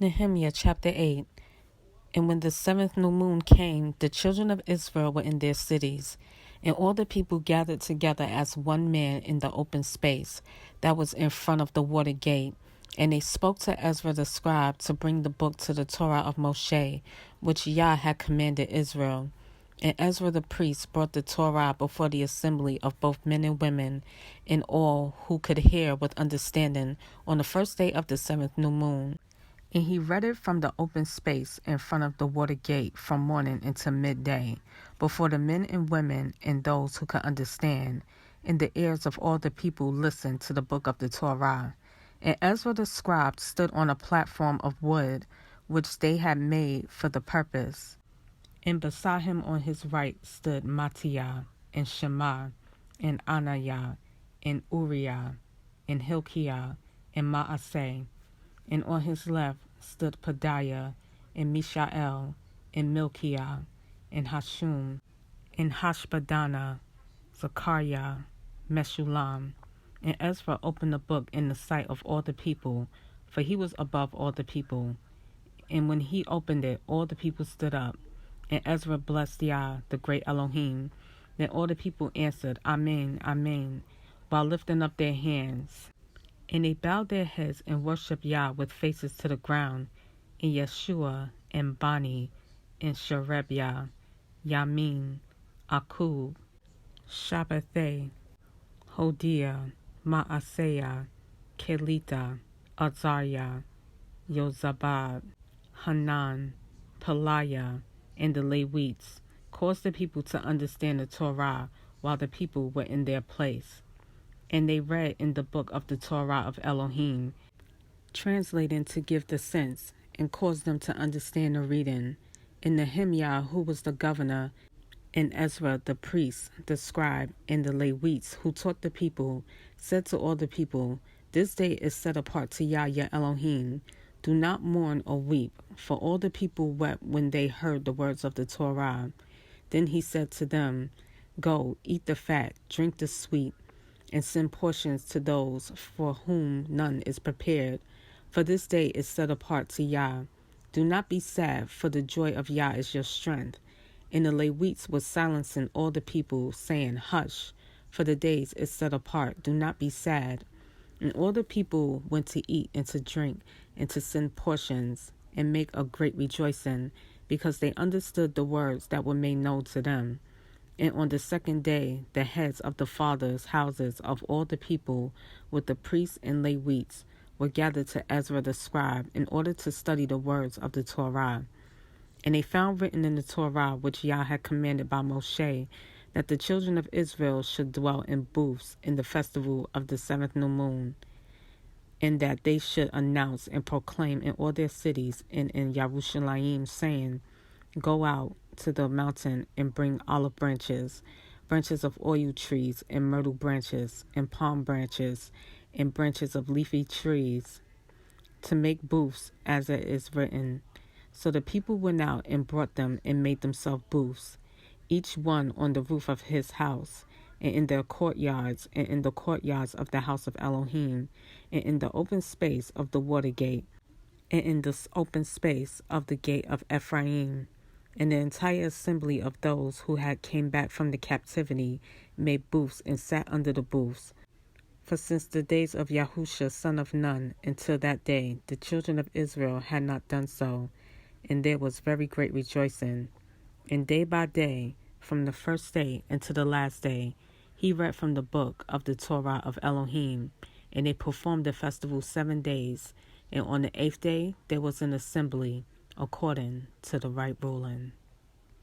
Nehemiah chapter 8. And when the seventh new moon came, the children of Israel were in their cities, and all the people gathered together as one man in the open space that was in front of the water gate. And they spoke to Ezra the scribe to bring the book to the Torah of Moshe, which Yah had commanded Israel. And Ezra the priest brought the Torah before the assembly of both men and women, and all who could hear with understanding, on the first day of the seventh new moon. And he read it from the open space in front of the water gate from morning until midday, before the men and women and those who could understand. And the ears of all the people listened to the book of the Torah. And Ezra the scribe stood on a platform of wood, which they had made for the purpose. And beside him on his right stood Mattiah, and Shema, and Ananiah, and Uriah, and Hilkiah, and Maaseh. And on his left stood Pedaiah, and Mishael, and Milkiah, and Hashum, and Hashbadana, Zechariah, Meshullam. And Ezra opened the book in the sight of all the people, for he was above all the people. And when he opened it, all the people stood up. And Ezra blessed Yah, the great Elohim. Then all the people answered, Amen, Amen, while lifting up their hands. And they bowed their heads and worshipped Yah with faces to the ground, in Yeshua, and Bani, and Sherebiah, Yamin, Akub, Shabbathai, Hodiah, Maaseiah, Kelita, Azariah, Yozabad, Hanan, Peliah, and the Levites, caused the people to understand the Torah while the people were in their place. And they read in the book of the Torah of Elohim, translating to give the sense, and caused them to understand the reading. And Nehemyah, who was the governor, and Ezra the priest, the scribe, and the Levites, who taught the people, said to all the people, This day is set apart to Yah your Elohim. Do not mourn or weep, for all the people wept when they heard the words of the Torah. Then he said to them, Go, eat the fat, drink the sweet, and send portions to those for whom none is prepared. For this day is set apart to Yah. Do not be sad, for the joy of Yah is your strength. And the Levites were silencing all the people, saying, Hush, for the days is set apart. Do not be sad. And all the people went to eat and to drink, and to send portions, and make a great rejoicing, because they understood the words that were made known to them. And on the second day, the heads of the fathers' houses of all the people, with the priests and Levites, were gathered to Ezra the scribe, in order to study the words of the Torah. And they found written in the Torah, which Yah had commanded by Moshe, that the children of Israel should dwell in booths in the festival of the seventh new moon, and that they should announce and proclaim in all their cities and in Yerushalayim, saying, Go out to the mountain and bring olive branches, branches of olive trees, and myrtle branches, and palm branches, and branches of leafy trees, to make booths, as it is written. So the people went out and brought them and made themselves booths, each one on the roof of his house, and in their courtyards, and in the courtyards of the house of Elohim, and in the open space of the water gate, and in the open space of the gate of Ephraim. And the entire assembly of those who had came back from the captivity made booths and sat under the booths. For since the days of Yahusha son of Nun until that day, the children of Israel had not done so, and there was very great rejoicing. And day by day, from the first day until the last day, he read from the book of the Torah of Elohim, and they performed the festival 7 days, and on the 8th day there was an assembly, according to the right ruling.